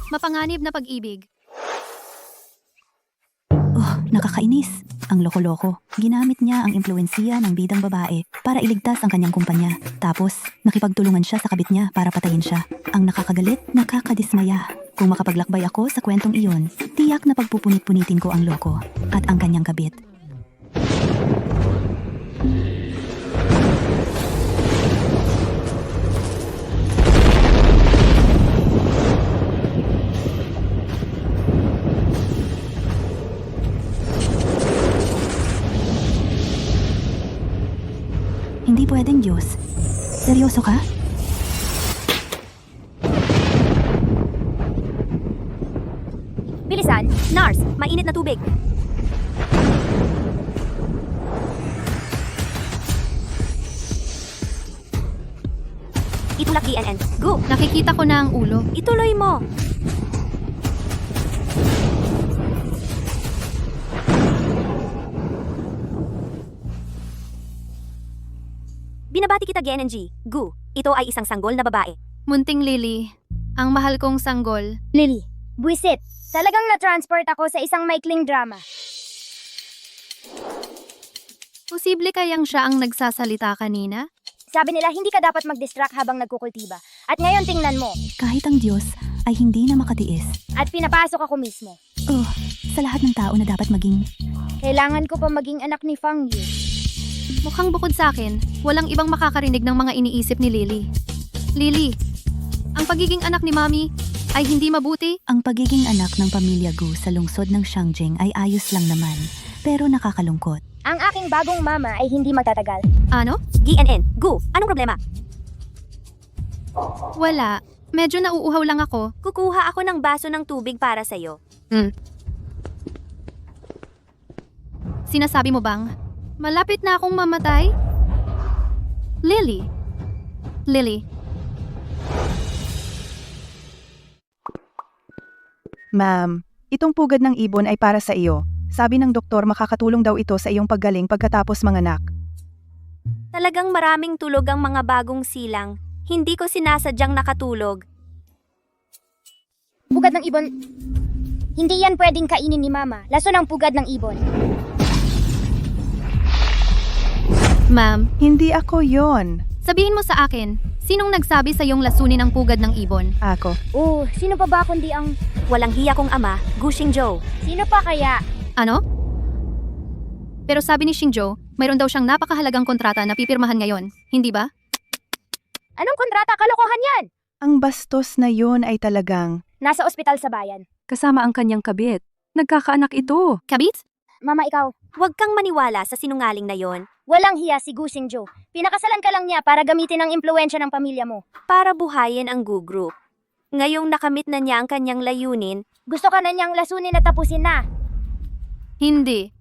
Mapanganib na pag-ibig. Oh, nakakainis. Ang loko-loko. Ginamit niya ang impluwensiya ng bidang babae para iligtas ang kanyang kumpanya. Tapos, nakipagtulungan siya sa kabit niya para patayin siya. Ang nakakagalit, nakakadismaya. Kung makapaglakbay ako sa kwentong iyon, tiyak na pagpupunit-punitin ko ang loko at ang kanyang kabit. Hindi pwedeng, Diyos. Seryoso ka? Bilisan! Nars! Mainit na tubig! Itulak DNN. Go! Nakikita ko na ang ulo. Ituloy mo! Binabati kita, GNNG. Gu, ito ay isang sanggol na babae. Munting Lily. Ang mahal kong sanggol. Lily, buwisit. Talagang na-transport ako sa isang maikling drama. Posible kayang siya ang nagsasalita kanina? Sabi nila hindi ka dapat mag-distract habang nagkukultiba. At ngayon tingnan mo. Kahit ang Diyos ay hindi na makatiis. At pinapasok ako mismo. Oh, sa lahat ng tao na dapat maging... Kailangan ko pa maging anak ni Fang Yu. Mukhang bukod sa akin, walang ibang makakarinig ng mga iniisip ni Lily. Lily, ang pagiging anak ni Mami ay hindi mabuti? Ang pagiging anak ng pamilya Gu sa lungsod ng Shangjing ay ayos lang naman, pero nakakalungkot. Ang aking bagong mama ay hindi magtatagal. Ano? GNN. Gu, anong problema? Wala. Medyo nauuhaw lang ako. Kukuha ako ng baso ng tubig para sa'yo. Sinasabi mo bang, malapit na akong mamatay? Lily. Lily. Ma'am, itong pugad ng ibon ay para sa iyo. Sabi ng doktor makakatulong daw ito sa iyong paggaling pagkatapos manganak. Talagang maraming tulog ang mga bagong silang. Hindi ko sinasadyang nakatulog. Pugad ng ibon. Hindi yan pwedeng kainin ni mama. Laso ng pugad ng ibon. Ma'am, Hindi ako yon. sabihin mo sa akin, sinong nagsabi sa iyong lasunin ang pugad ng ibon? Ako. Sino pa ba kundi ang... Walang hiya kong ama, Gu Xingzhou. Sino pa kaya? Ano? Pero sabi ni Xingzhou, mayroon daw siyang napakahalagang kontrata na pipirmahan ngayon, hindi ba? Anong kontrata? Kalokohan yan! Ang bastos na yon ay talagang... Nasa ospital sa bayan. Kasama ang kanyang kabit. Nagkakaanak ito. Kabit? Mama, ikaw. Huwag kang maniwala sa sinungaling na yon. Walang hiya si Gu Xingzhou. Pinakasalan ka lang niya para gamitin ang impluensya ng pamilya mo. Para buhayin ang Gu Group. Ngayong nakamit na niya ang kanyang layunin, Gusto ka na niyang lasunin at tapusin na. Hindi.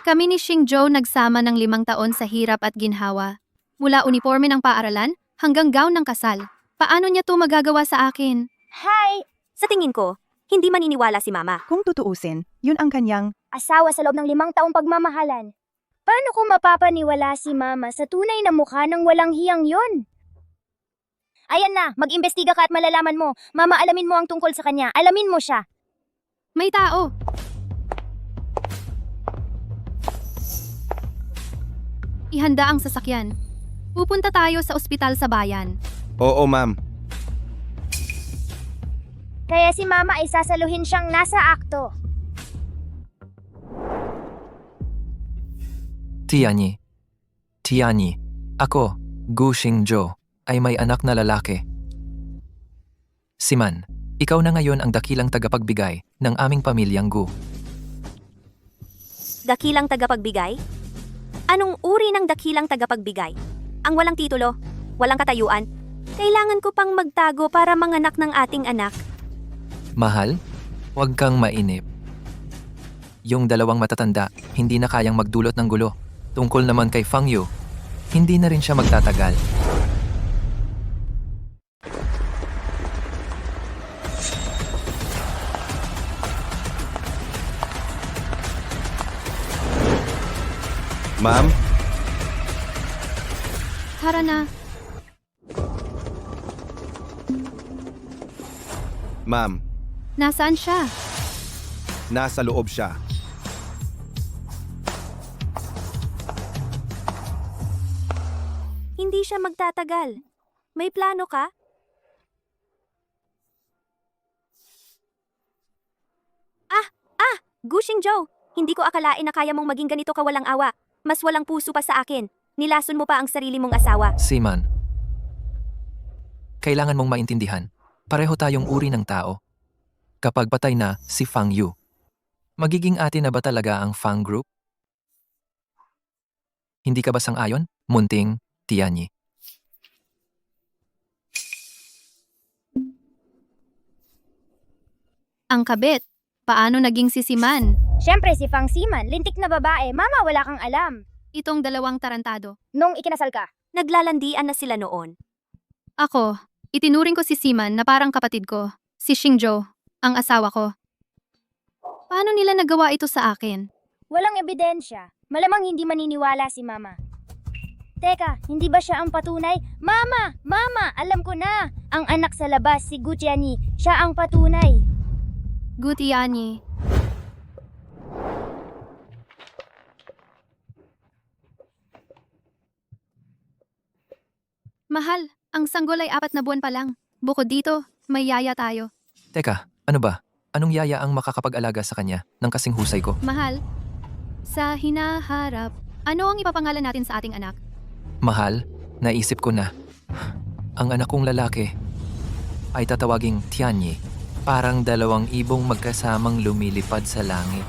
Kami ni Xingzhou nagsama ng 5 taon sa hirap at ginhawa. Mula uniforme ng paaralan hanggang gown ng kasal. Paano niya to magagawa sa akin? Hi! sa tingin ko, hindi maniniwala si Mama. Kung tutuusin, yun ang kanyang... Asawa sa loob ng 5 taong pagmamahalan. Paano ko mapapaniwala si mama sa tunay na mukha ng walang hiyang yon? Ayan na, mag-imbestiga ka at malalaman mo. Mama, alamin mo ang tungkol sa kanya. Alamin mo siya. May tao! Ihanda ang sasakyan. Pupunta tayo sa ospital sa bayan. Oo, ma'am. Kaya si mama ay sasaluhin siyang nasa akto. Tianyi. Ako, Gu Xingzhou, ay may anak na lalaki. Siman, ikaw na ngayon ang dakilang tagapagbigay ng aming pamilyang Gu. Dakilang tagapagbigay? Anong uri ng dakilang tagapagbigay? Ang walang titulo, walang katayuan. Kailangan ko pang magtago para manganak ng ating anak. Mahal, huwag kang mainip. Yung 2 matatanda, hindi na kayang magdulot ng gulo. Tungkol naman kay Fang Yu, hindi na rin siya magtatagal. Ma'am? Tara na. Ma'am, Nasaan siya? Nasa loob siya. Hindi siya magtatagal. May plano ka? Gushing Joe, hindi ko akalain na kaya mong maging ganito kawalang awa. Mas walang puso pa sa akin. Nilason mo pa ang sarili mong asawa. Seaman. Kailangan mong maintindihan. Pareho tayong uri ng tao. Kapag patay na si Fang Yu, magiging atin na ba talaga ang Fang Group? Hindi ka ba sang-ayon? Munting Tianyi. Ang kabit. Paano naging sisiman? Siyempre si Fang Siman, lintik na babae. Mama, wala kang alam. Itong dalawang tarantado. Nung ikinasal ka. Naglalandian na sila noon. Ako, itinuring ko si Siman na parang kapatid ko. Si Xingzhou, ang asawa ko. Paano nila nagawa ito sa akin? Walang ebidensya. Malamang hindi maniniwala si Mama. Teka, hindi ba siya ang patunay? Mama! Mama! Alam ko na! Ang anak sa labas, si Gujiani, siya ang patunay. Gutiani. Mahal, ang sanggol ay 4 na buwan pa lang. Bukod dito, may yaya tayo. Teka, ano ba? Anong yaya ang makakapag-alaga sa kanya ng kasing husay ko? Mahal, sa hinaharap, ano ang ipapangalan natin sa ating anak? Mahal, naisip ko na. Ang anak kong lalaki ay tatawaging Tianyi. Parang 2 ibong magkasamang lumilipad sa langit.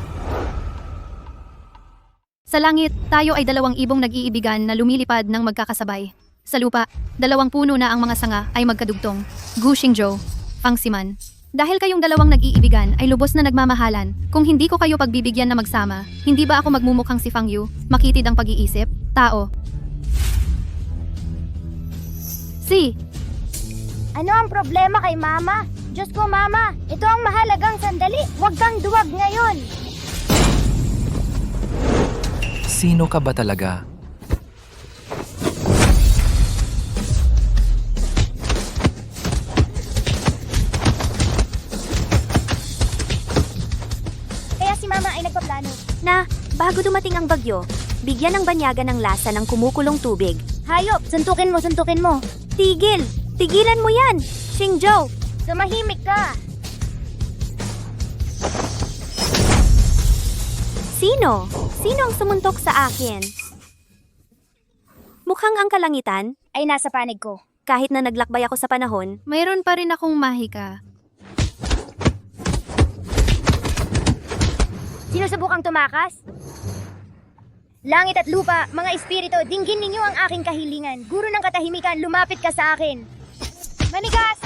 Sa langit, tayo ay 2 ibong nag-iibigan na lumilipad ng magkakasabay. Sa lupa, 2 puno na ang mga sanga ay magkadugtong. Gu Xingzhou, Fang Siman. Dahil kayong 2 nag-iibigan ay lubos na nagmamahalan, kung hindi ko kayo pagbibigyan na magsama, hindi ba ako magmumukhang si Fang Yu, makitid ang pag-iisip, tao? Si, Ano ang problema kay Mama? Diyos ko, Mama, ito ang mahalagang sandali. Huwag kang duwag ngayon. Sino ka ba talaga? Kaya si Mama ay nagpaplano. Na, bago dumating ang bagyo, bigyan ng banyaga ng lasa ng kumukulong tubig. Hayop, suntukin mo, suntukin mo. Tigil! Tigilan mo yan! Xingzhou! Tumahimik ka. Sino? Sino ang sumuntok sa akin? Mukhang ang kalangitan, Ay nasa panig ko. kahit na naglakbay ako sa panahon, mayroon pa rin akong mahika. Sinusubukang tumakas? Langit at lupa, mga espiritu, dinggin ninyo ang aking kahilingan. Guro ng katahimikan, lumapit ka sa akin. Manigas!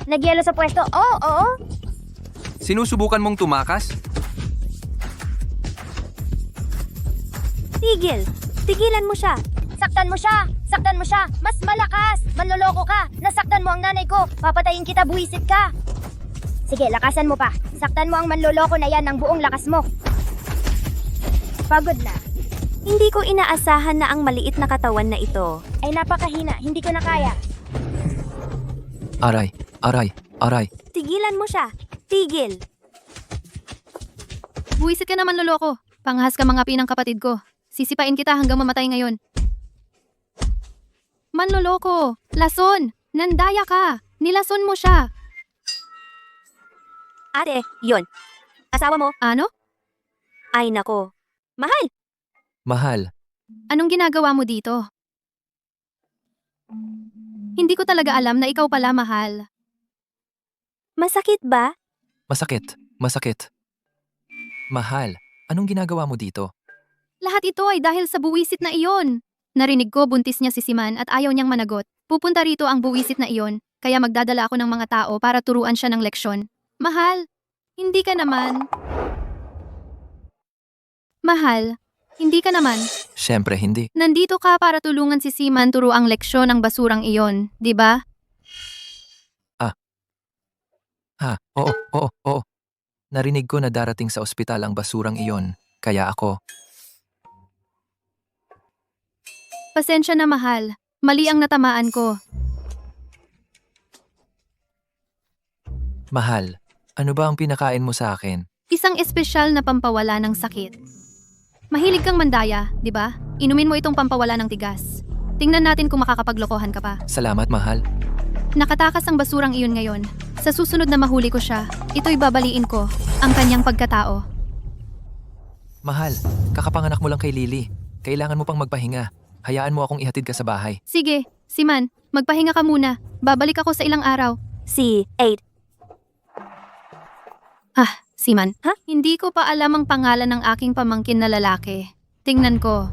Nagyelo sa pwesto. Oo. Sinusubukan mong tumakas? tigil! Tigilan mo siya! Saktan mo siya! Saktan mo siya! Mas malakas! Manloloko ka! Nasaktan mo ang nanay ko! Papatayin kita, buwisit ka! Sige, lakasan mo pa. Saktan mo ang manloloko na yan ng buong lakas mo. Pagod na. Hindi ko inaasahan na ang maliit na katawan na ito. Ay napakahina, hindi ko na kaya. Aray, aray, aray. Tigilan mo siya! Tigil! Buwisit ka naman loloko. Panghas ka mga pinang kapatid ko. Sisipain kita hanggang mamatay ngayon. Manloloko! Lason! Nandaya ka! Nilason mo siya! Ate, yon. Asawa mo? Ano? Ay nako. Mahal! Mahal, Anong ginagawa mo dito? Hindi ko talaga alam na ikaw pala mahal. Masakit ba? masakit, masakit. Mahal, anong ginagawa mo dito? Lahat ito ay dahil sa buwisit na iyon. Narinig ko buntis niya si Siman at ayaw niyang managot. Pupunta rito ang buwisit na iyon, kaya magdadala ako ng mga tao para turuan siya ng leksyon. Mahal, hindi ka naman. Mahal, hindi ka naman. Siyempre hindi. Nandito ka para tulungan si Siman turo ang leksyon ng basurang iyon, di ba? Oo. Narinig ko na darating sa ospital ang basurang iyon, kaya ako. Pasensya na mahal, mali ang natamaan ko. Mahal, ano ba ang pinakain mo sa akin? Isang espesyal na pampawala ng sakit. Mahilig kang mandaya, di ba? Inumin mo itong pampawala ng tigas. Tingnan natin kung makakapaglokohan ka pa. Salamat, mahal. Nakatakas ang basurang iyon ngayon. Sa susunod na mahuli ko siya, ito'y babaliin ko, ang kanyang pagkatao. Mahal, kakapanganak mo lang kay Lily. Kailangan mo pang magpahinga. Hayaan mo akong ihatid ka sa bahay. Sige, Siman, magpahinga ka muna. Babalik ako sa ilang araw. Si 8. Siman, Ha? hindi ko pa alam ang pangalan ng aking pamangkin na lalaki. Tingnan ko.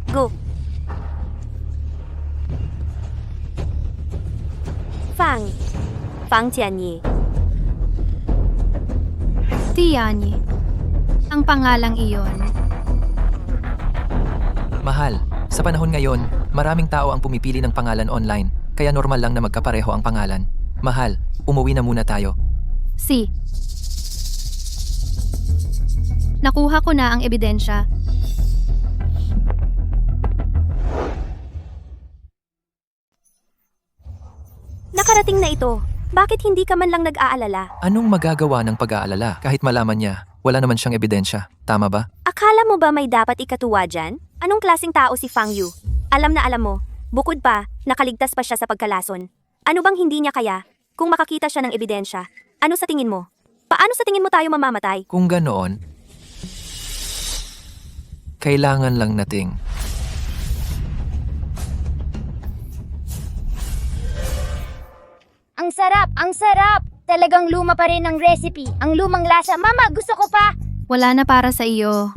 Go. Fang Jianyi. Tiani. Ang pangalang iyon. Mahal, sa panahon ngayon, maraming tao ang pumipili ng pangalan online, kaya normal lang na magkapareho ang pangalan. Mahal, umuwi na muna tayo. Si. Nakuha ko na ang ebidensya. Nakarating na ito. Bakit hindi ka man lang nag-aalala? Anong magagawa ng pag-aalala kahit malaman niya? Wala naman siyang ebidensya. Tama ba? Akala mo ba may dapat ikatuwa dyan? Anong klaseng tao si Fang Yu? Alam na alam mo. Bukod pa, nakaligtas pa siya sa pagkalason. Ano bang hindi niya kaya? Kung makakita siya ng ebidensya, ano sa tingin mo? Paano sa tingin mo tayo mamamatay? Kung ganoon, kailangan lang nating Ang sarap, ang sarap! Talagang luma pa rin ang recipe. Ang lumang lasa. Mama, gusto ko pa! Wala na para sa iyo.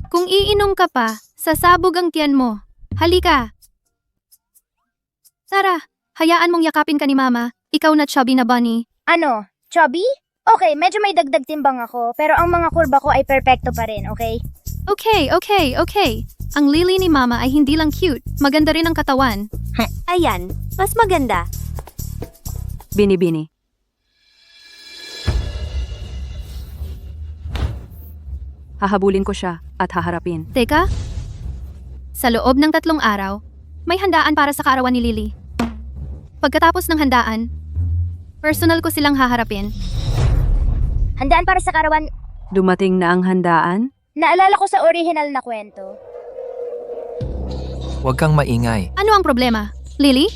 Kung iinom ka pa, sasabog ang tiyan mo. Halika. Tara, hayaan mong yakapin ka ni Mama. Ikaw na chubby na bunny. Ano? Chubby? Okay, medyo may dagdag timbang ako, pero ang mga kurba ko ay perpekto pa rin, okay? Okay. Ang lily ni Mama ay hindi lang cute, maganda rin ang katawan. Ayan, mas maganda. Bini-bini. Hahabulin ko siya at haharapin. Teka, sa loob ng 3 araw, may handaan para sa kaarawan ni Lily. Pagkatapos ng handaan, personal ko silang haharapin. Handaan para sa karawan. Dumating na ang handaan? Naalala ko sa original na kwento. huwag kang maingay. Ano ang problema? Lily?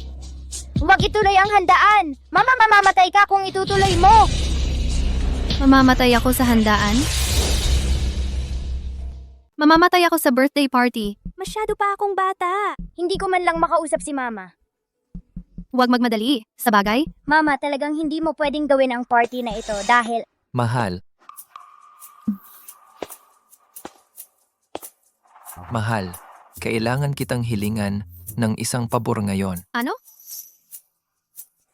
Huwag ituloy ang handaan! Mama, mamamatay ka kung itutuloy mo! Mamamatay ako sa handaan? Mamamatay ako sa birthday party. Masyado pa akong bata. Hindi ko man lang makausap si Mama. Huwag magmadali. Sa bagay, Mama, talagang hindi mo pwedeng gawin ang party na ito dahil... Mahal. Mahal, kailangan kitang hilingan ng isang pabor ngayon. ano?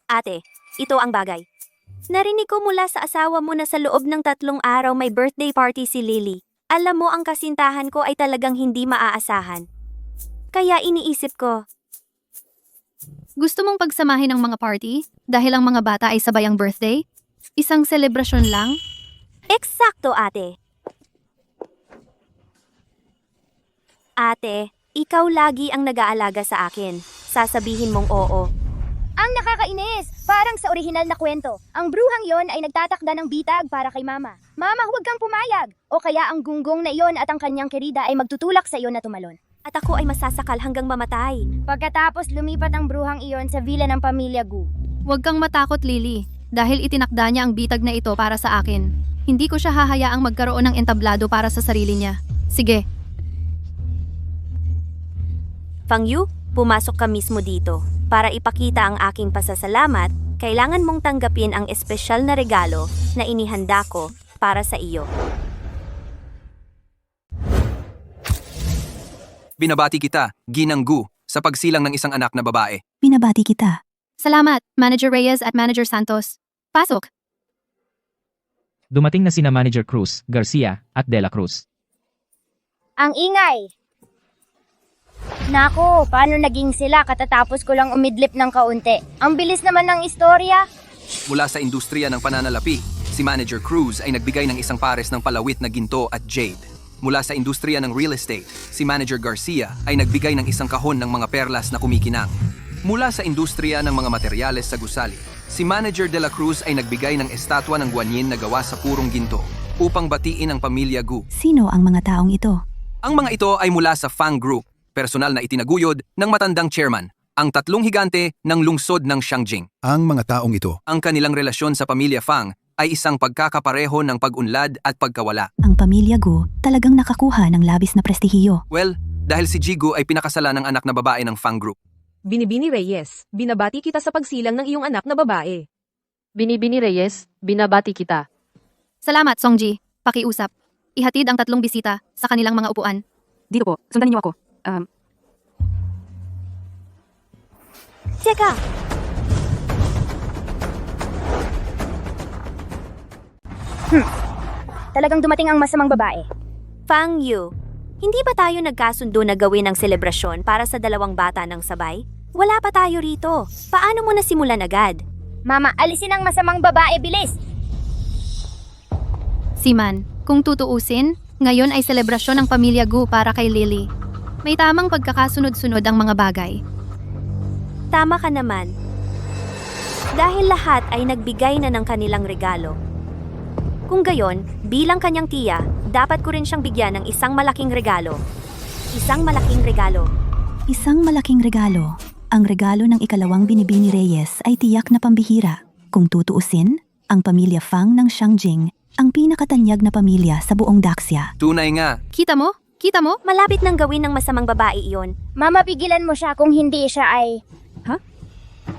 Ate, ito ang bagay. Narinig ko mula sa asawa mo na sa loob ng 3 araw may birthday party si Lily. Alam mo ang kasintahan ko ay talagang hindi maaasahan. Kaya iniisip ko, Gusto mong pagsamahin ang mga party? Dahil ang mga bata ay sabay ang birthday? Isang selebrasyon lang? eksakto ate. Ate, ikaw lagi ang nag-aalaga sa akin. Sasabihin mong oo. Ang nakakainis! Parang sa orihinal na kwento, ang bruhang yon ay nagtatakda ng bitag para kay Mama. Mama, huwag kang pumayag! O kaya ang gunggong na iyon at ang kanyang kerida ay magtutulak sa iyo na tumalon. At ako ay masasakal hanggang mamatay. Pagkatapos lumipat ang bruhang iyon sa villa ng pamilya Gu. Huwag kang matakot, Lily. Dahil itinakda niya ang bitag na ito para sa akin. Hindi ko siya hahayaang magkaroon ng entablado para sa sarili niya. Sige, Fang Yu, pumasok ka mismo dito. Para ipakita ang aking pasasalamat, kailangan mong tanggapin ang espesyal na regalo na inihanda ko para sa iyo. Binabati kita, Ginang Gu, sa pagsilang ng isang anak na babae. Binabati kita. salamat, Manager Reyes at Manager Santos. Pasok! Dumating na sina Manager Cruz, Garcia, at De La Cruz. Ang ingay! Nako, paano naging sila katatapos ko lang umidlip ng kaunti? Ang bilis naman ng istorya. Mula sa industriya ng pananalapi, si Manager Cruz ay nagbigay ng isang pares ng palawit na ginto at jade. Mula sa industriya ng real estate, si Manager Garcia ay nagbigay ng isang kahon ng mga perlas na kumikinang. Mula sa industriya ng mga materyales sa gusali, si Manager De La Cruz ay nagbigay ng estatwa ng guanyin na gawa sa purong ginto upang batiin ang pamilya Gu. Sino ang mga taong ito? Ang mga ito ay mula sa Fang Group, personal na itinaguyod ng matandang chairman, ang tatlong higante ng lungsod ng Shangjing. Ang mga taong ito, Ang kanilang relasyon sa pamilya Fang ay isang pagkakapareho ng pag-unlad at pagkawala. Ang pamilya Gu talagang nakakuha ng labis na prestihiyo. Well, dahil si Jigu ay pinakasalan ng anak na babae ng Fang Group. Binibini Reyes, binabati kita sa pagsilang ng iyong anak na babae. Binibini Reyes, binabati kita. Salamat, Songji. Pakiusap. Ihatid ang 3 bisita sa kanilang mga upuan. Dito po, sundan niyo ako. Teka! Talagang dumating ang masamang babae. Fang Yu, hindi ba tayo nagkasundo na gawin ang selebrasyon para sa 2 bata ng sabay? Wala pa tayo rito. Paano mo nasimulan agad? Mama, alisin ang masamang babae, bilis! Siman, kung tutuusin, ngayon ay selebrasyon ng pamilya Gu para kay Lily. May tamang pagkakasunod-sunod ang mga bagay. Tama ka naman. Dahil lahat ay nagbigay na ng kanilang regalo. Kung gayon, bilang kanyang tiya, dapat ko rin siyang bigyan ng isang malaking regalo. Isang malaking regalo. Isang malaking regalo. Ang regalo ng ikalawang Binibini Reyes ay tiyak na pambihira. Kung tutuusin, ang pamilya Fang ng Shangjing ang pinakatanyag na pamilya sa buong Daxia. Tunay nga, Kita mo? Kita mo? Malapit nang gawin ng masamang babae iyon. Mama, pigilan mo siya kung hindi siya ay... Ha?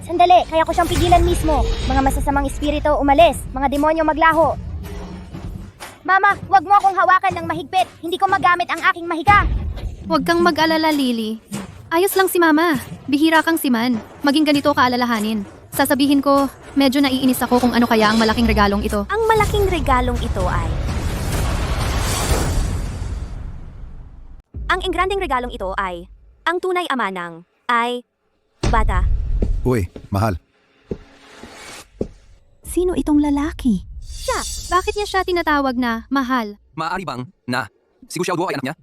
Sandali, kaya ko siyang pigilan mismo. Mga masasamang espiritu umalis, mga demonyo maglaho. Mama, wag mo akong hawakan ng mahigpit. Hindi ko magamit ang aking mahiga. Huwag kang mag-alala, Lily. Ayos lang si Mama. Bihira kang siman. Maging ganito kaalalahanin. Sasabihin ko, medyo naiinis ako kung ano kaya ang malaking regalong ito. Ang malaking regalong ito ay... Ang engranding regalong ito ay... Ang tunay ama ng... ay... bata. uy, mahal, Sino itong lalaki? Siya. Bakit niya siya tinatawag na mahal? maaari bang na si Gu Xiaoduo ay anak niya?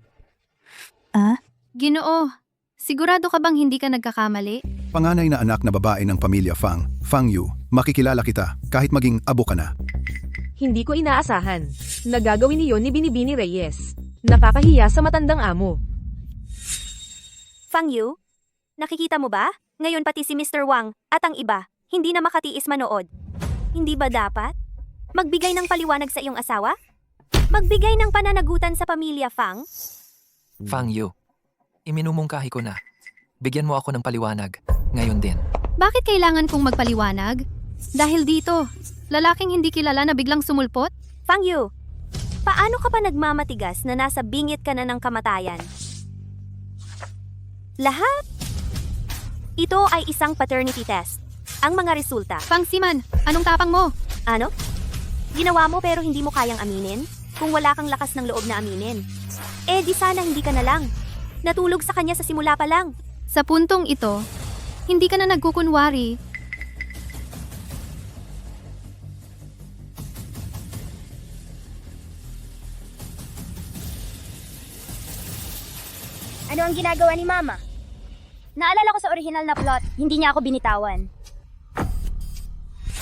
Ah, Ginoo, sigurado ka bang hindi ka nagkakamali? panganay na anak na babae ng pamilya Fang, Fang Yu, makikilala kita kahit maging abo ka na. Hindi ko inaasahan. Nagagawin niyon ni Binibini Reyes. Nakakahiya sa matandang amo. Fang Yu? Nakikita mo ba? Ngayon pati si Mr. Wang at ang iba, hindi na makatiis manood. Hindi ba dapat? Magbigay ng paliwanag sa iyong asawa? Magbigay ng pananagutan sa pamilya Fang? Fang Yu, iminumungkahi ko na. Bigyan mo ako ng paliwanag. Ngayon din. Bakit kailangan kong magpaliwanag? Dahil dito, lalaking hindi kilala na biglang sumulpot? Fang Yu, paano ka pa nagmamatigas na nasa bingit ka na ng kamatayan? Lahat? Ito ay isang paternity test. Ang mga resulta. Fang Siman, anong tapang mo? Ano? Ginawa mo pero hindi mo kayang aminin? Kung wala kang lakas ng loob na aminin. Eh di sana hindi ka na lang. Natulog sa kanya sa simula pa lang. Sa puntong ito, hindi ka na nagkukunwari. Ano ang ginagawa ni Mama? Naalala ko sa original na plot, hindi niya ako binitawan.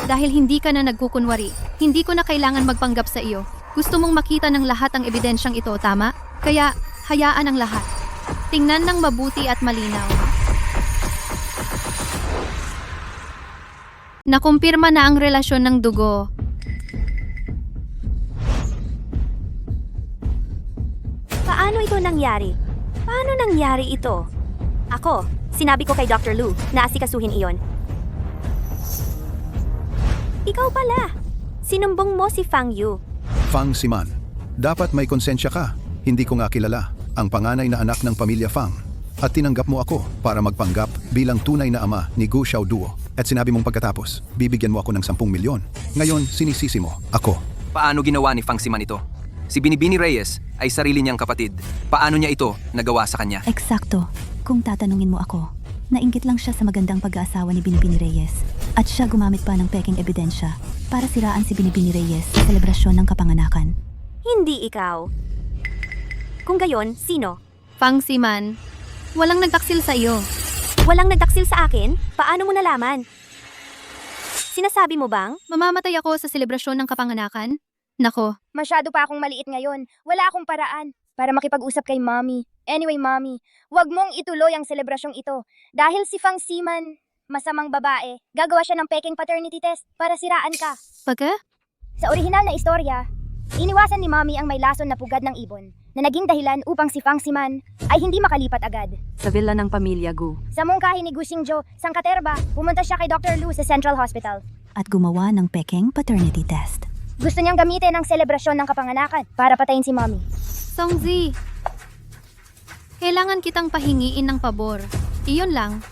Dahil hindi ka na nagkukunwari, hindi ko na kailangan magpanggap sa iyo. Gusto mong makita ng lahat ang ebidensyang ito, tama? Kaya, hayaan ang lahat. Tingnan ng mabuti at malinaw. Nakumpirma na ang relasyon ng dugo. Paano ito nangyari? Paano nangyari ito? Ako, sinabi ko kay Dr. Lu na asikasuhin iyon. Ikaw pala. Sinumbong mo si Fang Yu. Fang Siman, dapat may konsensya ka. Hindi ko nga kilala ang panganay na anak ng pamilya Fang. At tinanggap mo ako para magpanggap bilang tunay na ama ni Gu Xiaoduo. At sinabi mong pagkatapos, bibigyan mo ako ng 10 milyon. Ngayon, sinisisi mo ako. Paano ginawa ni Fang Siman ito? Si Binibini Reyes ay sarili niyang kapatid. Paano niya ito nagawa sa kanya? eksakto. Kung tatanungin mo ako, nainggit lang siya sa magandang pag-aasawa ni Binibini Reyes. At siya gumamit pa ng peking ebidensya para siraan si Binibini Reyes sa selebrasyon ng kapanganakan. Hindi ikaw. Kung gayon, sino? Fang Siman, walang nagtaksil sa iyo. Walang nagtaksil sa akin? Paano mo nalaman? Sinasabi mo bang? Mamamatay ako sa selebrasyon ng kapanganakan? Nako, Masyado pa akong maliit ngayon. Wala akong paraan para makipag-usap kay Mommy. Anyway, Mommy, wag mong ituloy ang selebrasyong ito. Dahil si Fang Siman, masamang babae, gagawa siya ng peking paternity test para siraan ka. pagka? Sa orihinal na istorya, iniwasan ni Mommy ang may lason na pugad ng ibon na naging dahilan upang si Fang Siman ay hindi makalipat agad. Sa villa ng pamilya Gu. Sa mungkahi ni Gu Xingzhou, sangkaterba, pumunta siya kay Dr. Lu sa Central Hospital. At gumawa ng peking paternity test. Gusto niyang gamitin ang selebrasyon ng kapanganakan para patayin si Mommy. Songzi, kailangan kitang pahingiin ng pabor. Iyon lang.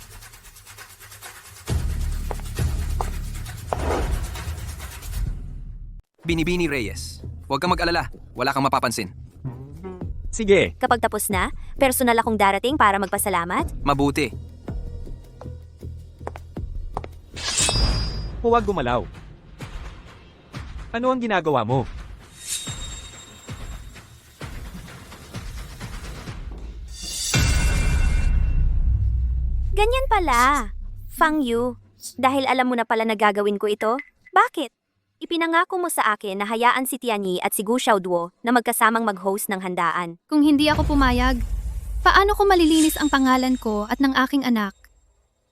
Binibini Reyes. Huwag kang mag-alala. Wala kang mapapansin. Sige. Kapag tapos na, personal akong darating para magpasalamat. Mabuti. Huwag gumalaw. Ano ang ginagawa mo? Ganyan pala. Fang Yu, dahil alam mo na pala na gagawin ko ito, bakit? Ipinangako mo sa akin na hayaan si Tianyi at si Gu Xiaoduo na magkasamang mag-host ng handaan. Kung hindi ako pumayag, paano ko malilinis ang pangalan ko at ng aking anak?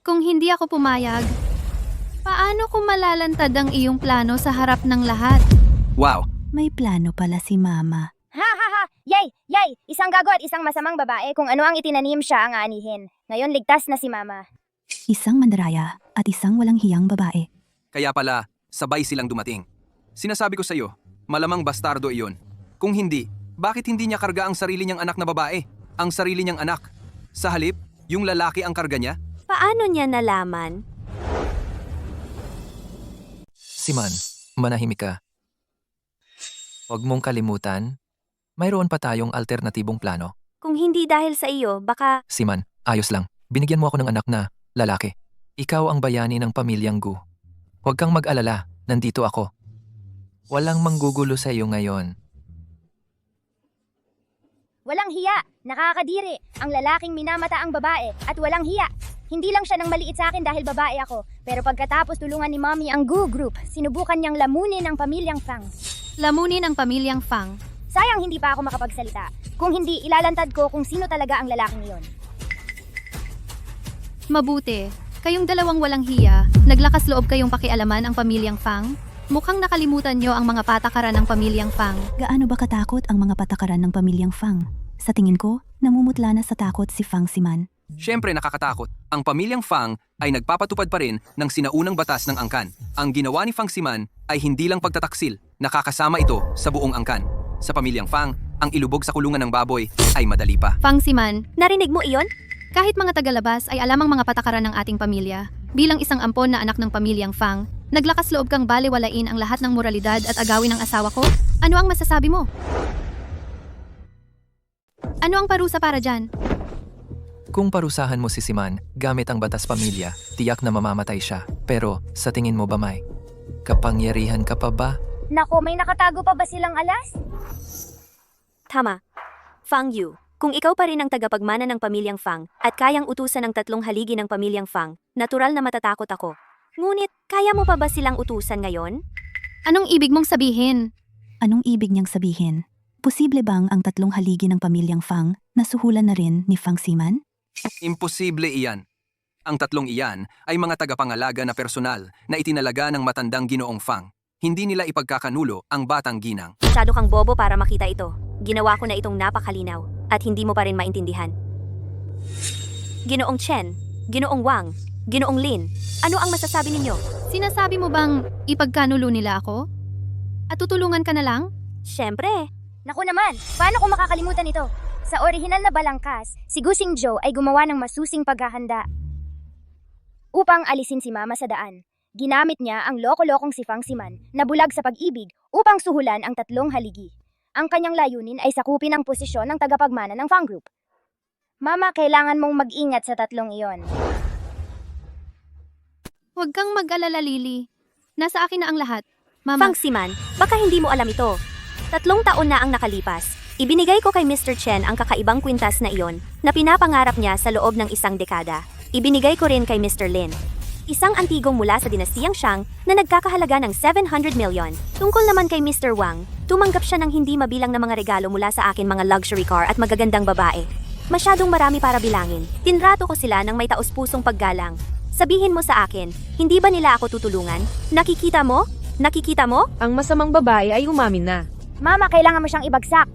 Kung hindi ako pumayag, paano ko malalantad ang iyong plano sa harap ng lahat? Wow. May plano pala si Mama. Ha ha ha! Yay! Yay! Isang gago at isang masamang babae kung ano ang itinanim siya ang aanihin. Ngayon ligtas na si Mama. Isang mandaraya at isang walang hiyang babae. Kaya pala, sabay silang dumating. Sinasabi ko sa'yo, malamang bastardo iyon. Kung hindi, bakit hindi niya karga ang sarili niyang anak na babae? Ang sarili niyang anak. Sa halip, yung lalaki ang karga niya? Paano niya nalaman? Siman, manahimik ka. Huwag mong kalimutan, mayroon pa tayong alternatibong plano. Kung hindi dahil sa iyo, baka... Siman, ayos lang. Binigyan mo ako ng anak na lalaki. Ikaw ang bayani ng pamilyang Gu. Huwag kang mag-alala, nandito ako. Walang manggugulo sa iyo ngayon. Walang hiya! Nakakadiri! Ang lalaking minamata ang babae at walang hiya! Hindi lang siya nang maliit sa akin dahil babae ako. Pero pagkatapos tulungan ni Mommy ang Gu Group, sinubukan niyang lamunin ang pamilyang Fang. Lamunin ang pamilyang Fang. Sayang hindi pa ako makapagsalita. Kung hindi, ilalantad ko kung sino talaga ang lalaking iyon. Mabuti. Kayong dalawang walang hiya, naglakas loob kayong pakialaman ang pamilyang Fang? Mukhang nakalimutan nyo ang mga patakaran ng pamilyang Fang. Gaano ba katakot ang mga patakaran ng pamilyang Fang? Sa tingin ko, namumutla na sa takot si Fang Siman. Siyempre nakakatakot. Ang pamilyang Fang ay nagpapatupad pa rin ng sinaunang batas ng angkan. Ang ginawa ni Fang Siman ay hindi lang pagtataksil, nakakasama ito sa buong angkan. Sa pamilyang Fang, ang ilubog sa kulungan ng baboy ay madali pa. Fang Siman, Narinig mo iyon? kahit mga tagalabas ay alam ang mga patakaran ng ating pamilya. Bilang isang ampon na anak ng pamilyang Fang, naglakas loob kang balewalain ang lahat ng moralidad at agawin ng asawa ko? Ano ang masasabi mo? Ano ang parusa para dyan? Kung parusahan mo si Siman gamit ang batas pamilya, tiyak na mamamatay siya. Pero sa tingin mo ba may kapangyarihan ka pa ba? Nako, may nakatago pa ba silang alas? Tama. Fang Yu, kung ikaw pa rin ang tagapagmana ng pamilyang Fang at kayang utusan ng 3 haligi ng pamilyang Fang, natural na matatakot ako. Ngunit, kaya mo pa ba silang utusan ngayon? Anong ibig mong sabihin? Anong ibig niyang sabihin? Posible bang ang 3 haligi ng pamilyang Fang nasuhulan na rin ni Fang Siman? Imposible iyan. Ang 3 iyan ay mga tagapangalaga na personal na itinalaga ng matandang Ginoong Fang. Hindi nila ipagkakanulo ang batang ginang. Masyado kang bobo para makita ito. Ginawa ko na itong napakalinaw at hindi mo pa rin maintindihan. Ginoong Chen, Ginoong Wang, Ginoong Lin, ano ang masasabi ninyo? Sinasabi mo bang ipagkanulo nila ako? At tutulungan ka na lang? Siyempre, Naku naman, paano ko makakalimutan ito? Sa orihinal na balangkas, si Gu Xingzhou ay gumawa ng masusing paghahanda upang alisin si Mama sa daan. Ginamit niya ang loko-lokong si Fang Siman na bulag sa pag-ibig upang suhulan ang 3 haligi. Ang kanyang layunin ay sakupin ang posisyon ng tagapagmana ng Fang Group. Mama, kailangan mong mag-ingat sa 3 iyon. Huwag kang mag-alala, Lily. Nasa akin na ang lahat. Mama, Fang Siman, baka hindi mo alam ito. 3 taon na ang nakalipas. Ibinigay ko kay Mr. Chen ang kakaibang kwintas na iyon na pinapangarap niya sa loob ng 1 dekada. ibinigay ko rin kay Mr. Lin. Isang antigong mula sa dinastiyang Shang na nagkakahalaga ng 700 million. Tungkol naman kay Mr. Wang, tumanggap siya ng hindi mabilang na mga regalo mula sa akin, mga luxury car at magagandang babae. Masyadong marami para bilangin. Tinrato ko sila ng may taos-pusong paggalang. Sabihin mo sa akin, hindi ba nila ako tutulungan? Nakikita mo? Nakikita mo? Ang masamang babae ay umamin na. Mama, kailangan mo siyang ibagsak.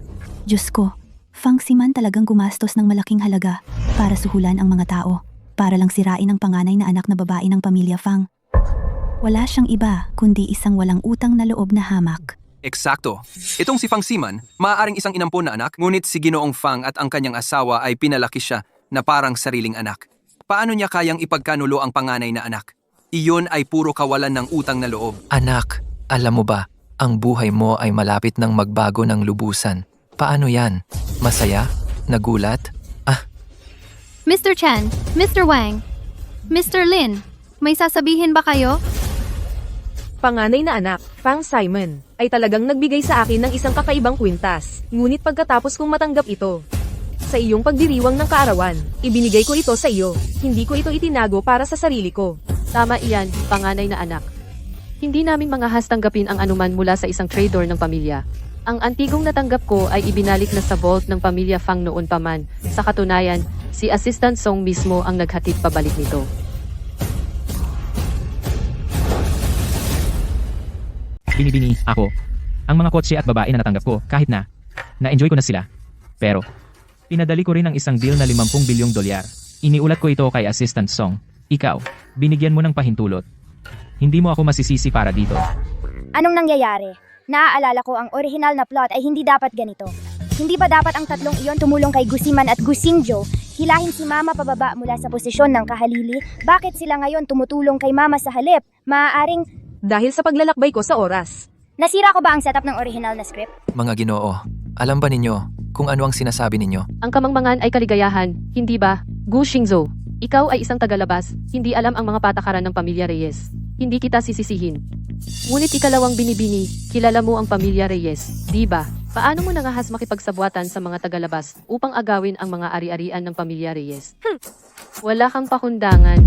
Diyos ko, Fang Siman talagang gumastos ng malaking halaga para suhulan ang mga tao, para lang sirain ang panganay na anak na babae ng pamilya Fang. Wala siyang iba kundi isang walang utang na loob na hamak. Eksakto. Itong si Fang Siman, maaaring isang inampon na anak, ngunit si Ginoong Fang at ang kanyang asawa ay pinalaki siya na parang sariling anak. Paano niya kayang ipagkanulo ang panganay na anak? Iyon ay puro kawalan ng utang na loob. Anak, alam mo ba, ang buhay mo ay malapit ng magbago ng lubusan. Paano yan? Masaya? Nagulat? Mr. Chan, Mr. Wang, Mr. Lin, may sasabihin ba kayo? Panganay na anak, Fang Simon, ay talagang nagbigay sa akin ng isang kakaibang kwintas. Ngunit pagkatapos kong matanggap ito, sa iyong pagdiriwang ng kaarawan, ibinigay ko ito sa iyo. Hindi ko ito itinago para sa sarili ko. Tama iyan, panganay na anak. Hindi namin mangahas tanggapin ang anuman mula sa isang trader ng pamilya. Ang antigong natanggap ko ay ibinalik na sa vault ng pamilya Fang noon pa man. Sa katunayan, si Assistant Song mismo ang naghatid pabalik nito. Binibini, ako. Ang mga kotse at babae na natanggap ko, kahit na-enjoy ko na sila. Pero, pinadali ko rin ang isang deal na 50 bilyong dolyar. Iniulat ko ito kay Assistant Song. Ikaw, binigyan mo ng pahintulot. Hindi mo ako masisisi para dito. Anong nangyayari? Naaalala ko ang original na plot ay hindi dapat ganito. Hindi ba dapat ang tatlong iyon tumulong kay Gusiman at Gusingjo? Hilahin si Mama pababa mula sa posisyon ng kahalili? Bakit sila ngayon tumutulong kay Mama sa halip? Maaaring Dahil sa paglalakbay ko sa oras. nasira ko ba ang setup ng original na script? Mga Ginoo, alam ba ninyo kung ano ang sinasabi ninyo? Ang kamangmangan ay kaligayahan, hindi ba? Gu Xingzhou, ikaw ay isang tagalabas, hindi alam ang mga patakaran ng pamilya Reyes. Hindi kita sisisihin. Ngunit ikalawang binibini, kilala mo ang pamilya Reyes, di ba? Paano mo nangahas makipagsabuatan sa mga tagalabas upang agawin ang mga ari-arian ng pamilya Reyes? Wala kang pakundangan.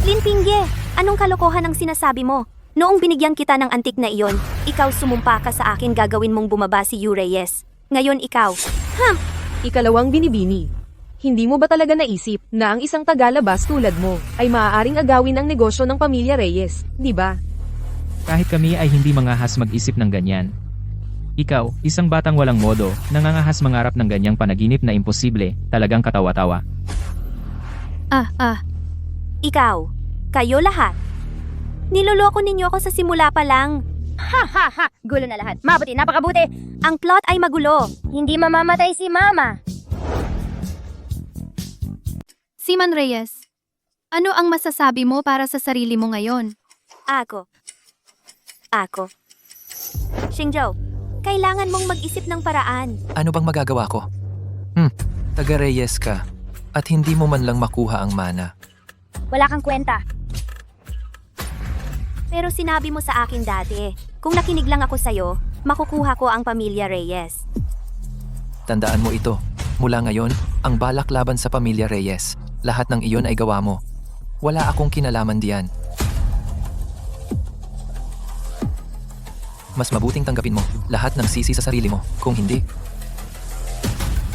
Lin Pingye, anong kalokohan ang sinasabi mo? Noong binigyan kita ng antik na iyon, ikaw sumumpa ka sa akin gagawin mong bumaba si Yu Reyes. Ngayon ikaw. Ikalawang binibini. Hindi mo ba talaga naisip na ang isang tagalabas tulad mo ay maaaring agawin ang negosyo ng pamilya Reyes, di ba? Kahit kami ay hindi mangahas mag-isip ng ganyan. Ikaw, isang batang walang modo, nangangahas mangarap ng ganyang panaginip na imposible, talagang katawa-tawa. Ikaw. Kayo lahat. Niloloko ninyo ako sa simula pa lang. Ha! Gulo na lahat. Mabuti, napakabuti. Ang plot ay magulo. Hindi mamamatay si Mama. Siman Reyes, ano ang masasabi mo para sa sarili mo ngayon? Ako. Xingzhou, kailangan mong mag-isip ng paraan. Ano bang magagawa ko? Taga Reyes ka at hindi mo man lang makuha ang mana. Wala kang kwenta. Pero sinabi mo sa akin dati, kung nakinig lang ako sa'yo, makukuha ko ang pamilya Reyes. Tandaan mo ito. Mula ngayon, ang balak laban sa pamilya Reyes. Lahat ng iyon ay gawa mo. Wala akong kinalaman diyan. Mas mabuting tanggapin mo lahat ng sisi sa sarili mo. Kung hindi,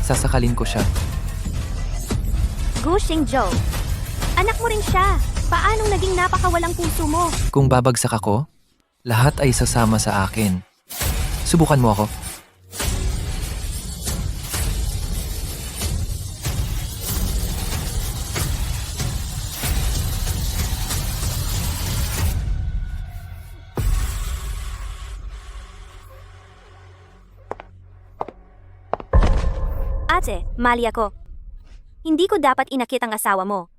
sasakalin ko siya. Gu Xingzhou, anak mo rin siya. Paanong naging napakawalang puso mo? Kung babagsak ako, lahat ay sasama sa akin. Subukan mo ako. Ate, mali ako. Hindi ko dapat inakit ang asawa mo.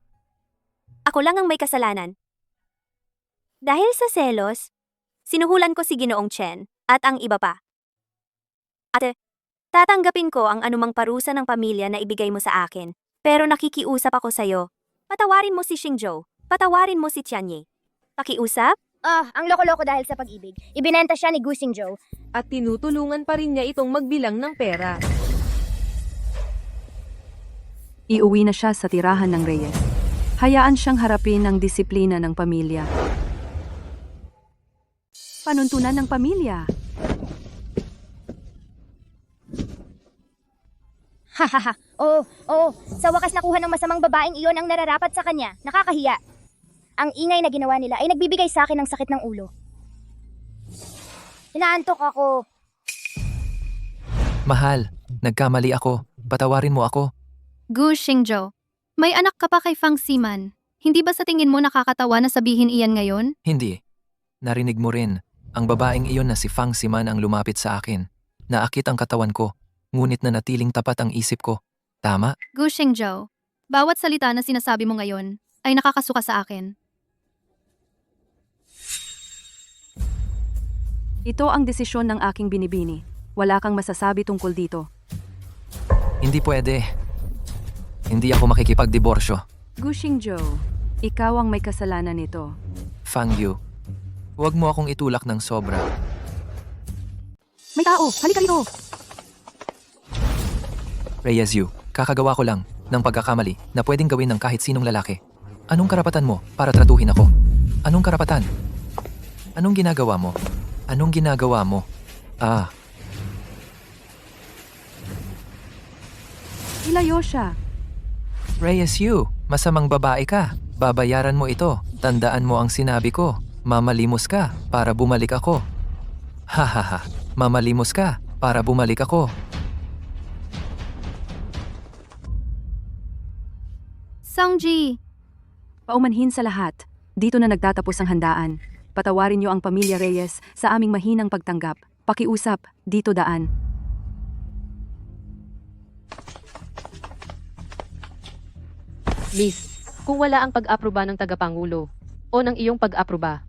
Ako lang ang may kasalanan. Dahil sa selos, sinuhulan ko si Ginoong Chen at ang iba pa. Ate, tatanggapin ko ang anumang parusa ng pamilya na ibigay mo sa akin, pero nakikiusap ako sa'yo. Patawarin mo si Xingzhou, patawarin mo si Tianye. Pakiusap? Ang loko-loko dahil sa pag-ibig. Ibinenta siya ni Gu Xingzhou. At tinutulungan pa rin niya itong magbilang ng pera. Iuwi na siya sa tirahan ng Reyes. Hayaan siyang harapin ang disiplina ng pamilya. Panuntunan ng pamilya. Hahaha. Oo. Sa wakas nakuha ng masamang babaeng iyon ang nararapat sa kanya. Nakakahiya. Ang ingay na ginawa nila ay nagbibigay sa akin ng sakit ng ulo. Inaantok ako. Mahal, nagkamali ako. Patawarin mo ako. Gu Xingzhou, may anak ka pa kay Fang Siman. Hindi ba sa tingin mo nakakatawa na sabihin iyan ngayon? Hindi. Narinig mo rin. Ang babaeng iyon na si Fang Siman ang lumapit sa akin. Naakit ang katawan ko, ngunit nanatiling tapat ang isip ko. Tama? Gu Xingzhou, bawat salita na sinasabi mo ngayon ay nakakasuka sa akin. Ito ang desisyon ng aking binibini. Wala kang masasabi tungkol dito. Hindi pwede. Hindi ako makikipagdiborsyo. Gu Xingzhou, ikaw ang may kasalanan nito. Fang Yu, huwag mo akong itulak ng sobra. May tao! Halika rito! Reyes Yu, kakagawa ko lang ng pagkakamali na pwedeng gawin ng kahit sinong lalaki. Anong karapatan mo para tratuhin ako? Anong karapatan? Anong ginagawa mo? Anong ginagawa mo? Ilayo siya. Reyes Yu, masamang babae ka. Babayaran mo ito. Tandaan mo ang sinabi ko. Mamalimos ka para bumalik ako. Hahaha, mamalimos ka para bumalik ako. Songji, Paumanhin sa lahat. Dito na nagtatapos ang handaan. Patawarin niyo ang pamilya Reyes sa aming mahinang pagtanggap. Pakiusap, dito daan. Miss, kung wala ang pag-aproba ng tagapangulo o ng iyong pag-aproba,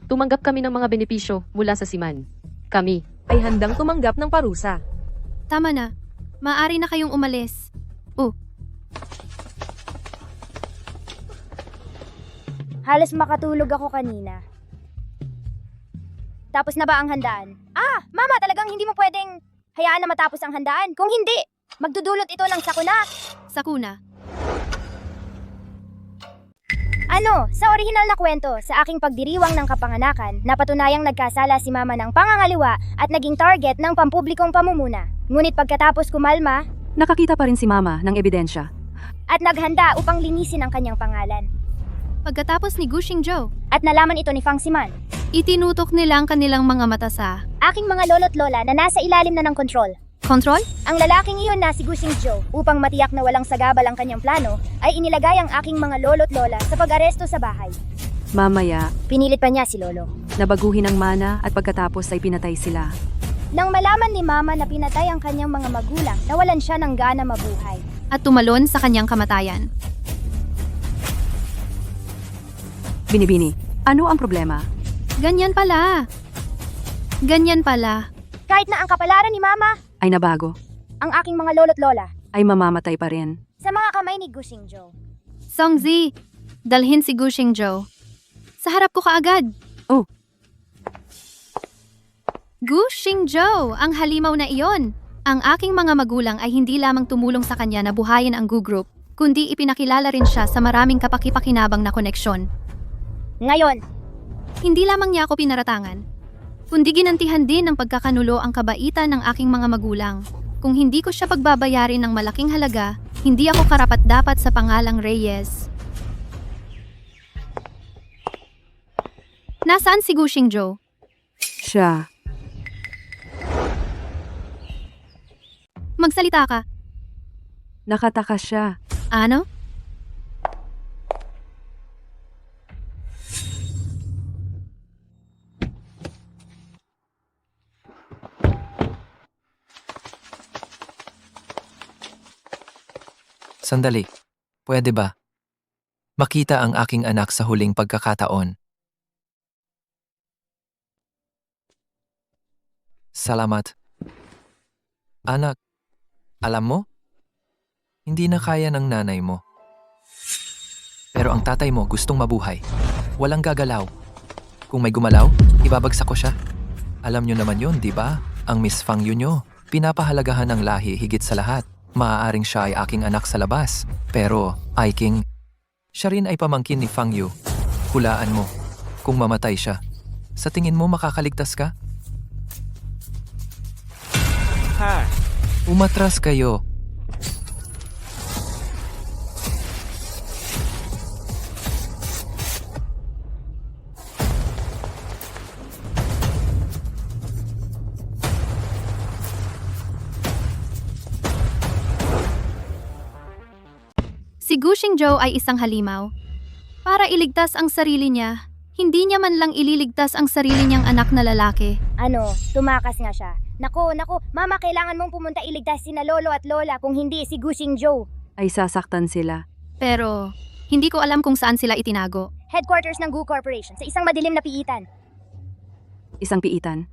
tumanggap kami ng mga benepisyo mula sa Siman. Kami Ay handang tumanggap ng parusa. tama na. Maaari na kayong umalis. Halos makatulog ako kanina. Tapos na ba ang handaan? Mama, talagang hindi mo pwedeng hayaan na matapos ang handaan. Kung hindi, magdudulot ito ng sakuna. Sakuna, Sa orihinal na kwento, sa aking pagdiriwang ng kapanganakan, napatunayang nagkasala si Mama ng pangangaliwa at naging target ng pampublikong pamumuna. Ngunit pagkatapos kumalma, Nakakita pa rin si Mama ng ebidensya. at naghanda upang linisin ang kanyang pangalan. pagkatapos ni Gu Xingzhou, At nalaman ito ni Fang Siman. itinutok nila ang kanilang mga mata sa Aking mga lolo't lola na nasa ilalim na ng kontrol. kontrol? Ang lalaking iyon na si Gu Xingzhou, upang matiyak na walang sagabal ang kanyang plano, ay inilagay ang aking mga lolo't lola sa pag-aresto sa bahay. Mamaya, Pinilit pa niya si Lolo. nabaguhin ang mana at pagkatapos ay pinatay sila. Nang malaman ni Mama na pinatay ang kanyang mga magulang, nawalan siya ng gana mabuhay. At tumalon sa kanyang kamatayan. Binibini, ano ang problema? Ganyan pala. Ganyan pala. Kahit na ang kapalaran ni Mama, Ay nabago. ang aking mga lolo't lola, Ay mamamatay pa rin. sa mga kamay ni Gu Xingzhou. Songzi, dalhin si Gu Xingzhou. Sa harap ko kaagad. Oh. Gu Xingzhou, ang halimaw na iyon. Ang aking mga magulang ay hindi lamang tumulong sa kanya na buhayin ang Gu Group, kundi ipinakilala rin siya sa maraming kapakipakinabang na koneksyon. Ngayon, Hindi lamang niya ako pinaratangan, kundi ginantihan din ng pagkakanulo ang kabaitan ng aking mga magulang. Kung hindi ko siya pagbabayarin ng malaking halaga, hindi ako karapat-dapat sa pangalang Reyes. Nasaan si Gu Xingzhou? Siya. Magsalita ka. Nakataka siya. Ano? Sandali. Pwede ba? Makita ang aking anak sa huling pagkakataon. Salamat. Anak, alam mo? Hindi na kaya ng nanay mo. Pero ang tatay mo gustong mabuhay. Walang gagalaw. Kung may gumalaw, ibabagsak ko siya. Alam nyo naman yun, di ba? Ang Miss Fang Yu nyo. Pinapahalagahan ng lahi higit sa lahat. Maaaring siya ay aking anak sa labas. Pero, Siya rin ay pamangkin ni Fang Yu. Hulaan mo, kung mamatay siya, sa tingin mo makakaligtas ka? Umatras kayo. Si Gushing Zhou ay isang halimaw. Para iligtas ang sarili niya, hindi niya man lang ililigtas ang sarili niyang anak na lalaki. Ano, tumakas nga siya. Nako, mama, kailangan mong pumunta iligtas sina lolo at lola kung hindi si Gushing Zhou. Ay sasaktan sila. Pero, hindi ko alam kung saan sila itinago. Headquarters ng Gu Corporation sa isang madilim na piitan. Isang piitan.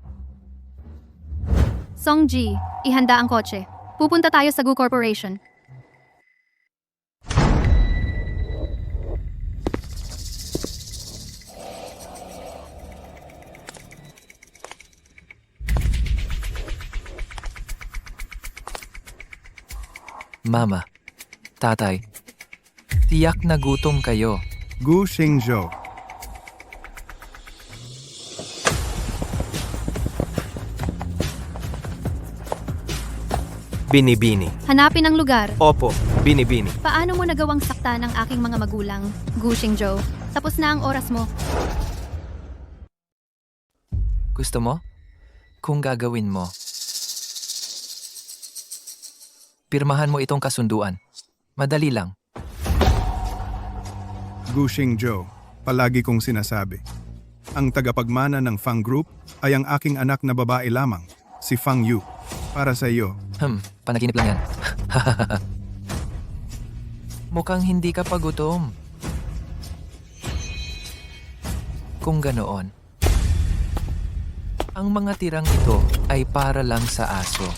Song Ji, ihanda ang kotse. Pupunta tayo sa Gu Corporation. Mama, tatay, tiyak na gutom kayo. Gu Xingzhou. Binibini. Hanapin ang lugar. Opo, binibini. Paano mo nagawang sakta ng aking mga magulang, Gushing Zhou? Tapos na ang oras mo. Gusto mo? Kung gagawin mo, pirmahan mo itong kasunduan. Madali lang. Gu Xingzhou, palagi kong sinasabi. Ang tagapagmana ng Fang Group ay ang aking anak na babae lamang, si Fang Yu. Para sa iyo. Panaginip lang yan. Mukhang hindi ka pagutom. Kung ganoon, ang mga tirang ito ay para lang sa aso.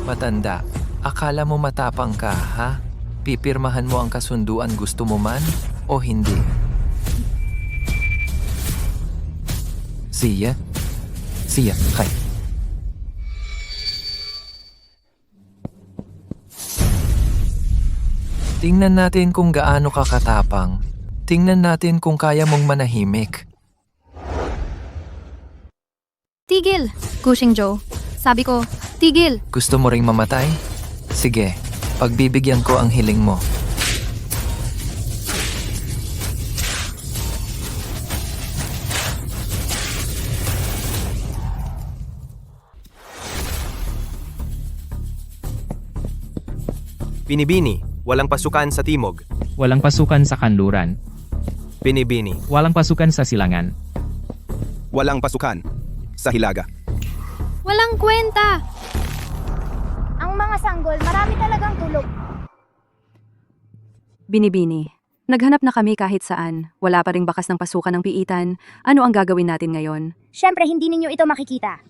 Matanda, akala mo matapang ka, ha? Pipirmahan mo ang kasunduan gusto mo man o hindi? Siya? Kay. Tingnan natin kung gaano ka katapang. Tingnan natin kung kaya mong manahimik. Tigil, Gushing Zhou. Sabi ko, tigil. Gusto mo ring mamatay? Sige, pagbibigyan ko ang hiling mo. Binibini, walang pasukan sa timog. Walang pasukan sa kanluran. Binibini, Walang pasukan sa silangan. Walang pasukan sa hilaga. Walang kwenta. Ang mga sanggol, marami talagang tulog. Binibini. Naghanap na kami kahit saan. Wala pa ring bakas ng pasukan ng piitan. Ano ang gagawin natin ngayon? Siyempre, hindi ninyo ito makikita.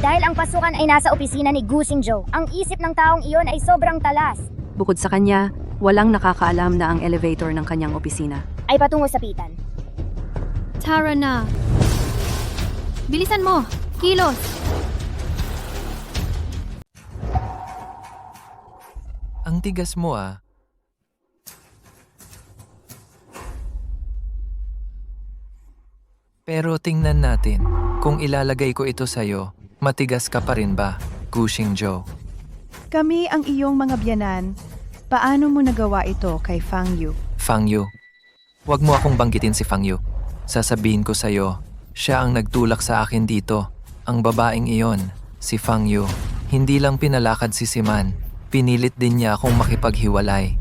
Dahil ang pasukan ay nasa opisina ni Gushing Zhou, ang isip ng taong iyon ay sobrang talas. Bukod sa kanya, walang nakakaalam na ang elevator ng kanyang opisina. Ay patungo sa piitan. Tara na. Bilisan mo. Kilos. Ang tigas mo ah. Pero tingnan natin, kung ilalagay ko ito sa'yo, matigas ka pa rin ba, Gushing Zhou? Kami ang iyong mga biyanan. Paano mo nagawa ito kay Fang Yu? Fang Yu. Huwag mo akong banggitin si Fang Yu. Sasabihin ko sa'yo, siya ang nagtulak sa akin dito. Ang babaeng iyon, si Fang Yu. Hindi lang pinalakad si Siman. Pinilit din niya akong makipaghiwalay.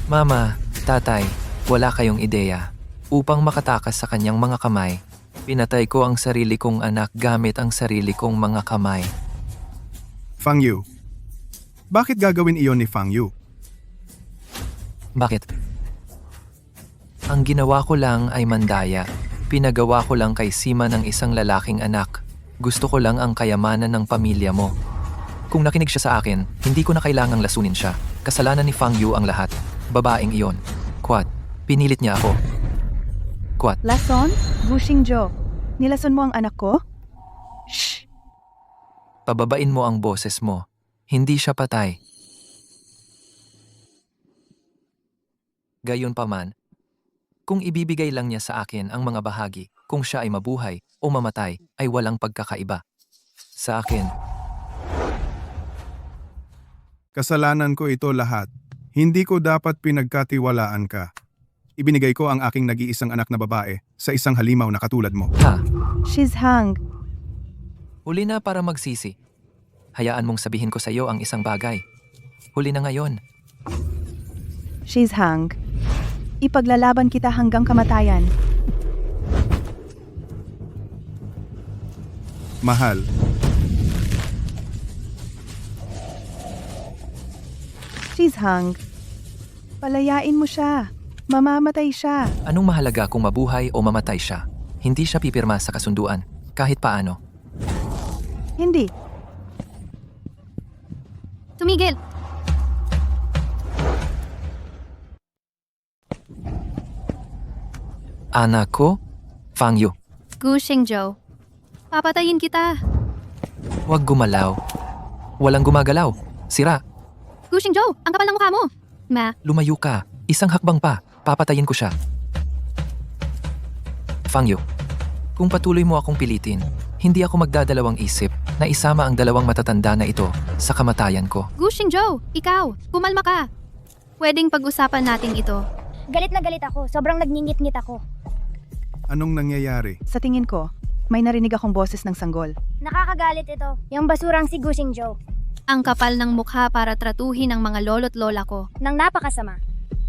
Mama, tatay, wala kayong ideya. Upang makatakas sa kanyang mga kamay, pinatay ko ang sarili kong anak gamit ang sarili kong mga kamay. Fang Yu. Bakit gagawin iyon ni Fang Yu? Bakit? Ang ginawa ko lang ay mandaya. Pinagawa ko lang kay Sima ng isang lalaking anak. Gusto ko lang ang kayamanan ng pamilya mo. Kung nakinig siya sa akin, hindi ko na kailangang lasunin siya. Kasalanan ni Fang Yu ang lahat. Babaeng iyon. Pinilit niya ako. Lason? Gushing Zhou. Nilason mo ang anak ko? Shh! Pababain mo ang boses mo. Hindi siya patay. Gayunpaman, kung ibibigay lang niya sa akin ang mga bahagi, kung siya ay mabuhay o mamatay, ay walang pagkakaiba. Sa akin, Kasalanan ko ito lahat. Hindi ko dapat pinagkatiwalaan ka. Ibinigay ko ang aking nag-iisang anak na babae sa isang halimaw na katulad mo. ha, She's hung. huli na para magsisi. Hayaan mong sabihin ko sa iyo ang isang bagay. Huli na ngayon. She's hung. Ipaglalaban kita hanggang kamatayan. Mahal, She's hung. Palayain mo siya. Mamamatay siya. Anong mahalaga kung mabuhay o mamatay siya? Hindi siya pipirma sa kasunduan, kahit paano. Hindi. Tumigil! Anak ko, Fang Yu, Gu Xingzhou. Papatayin kita. huwag gumalaw. Walang gumagalaw. Sira, Gu Xingzhou, ang kapal ng mukha mo. Ma, lumayo ka. Isang hakbang pa, papatayin ko siya. Fang Yu, kung patuloy mo akong pilitin, hindi ako magdadalawang isip na isama ang dalawang matatanda na ito sa kamatayan ko. Gu Xingzhou, ikaw, kumalma ka. Pwedeng pag-usapan natin ito. Galit na galit ako. Sobrang nagngingit-ngit ako. anong nangyayari? Sa tingin ko, may narinig akong boses ng sanggol. Nakakagalit ito. Yung basurang si Gu Xingzhou. Ang kapal ng mukha para tratuhin ang mga lolo't lola ko. Nang napakasama.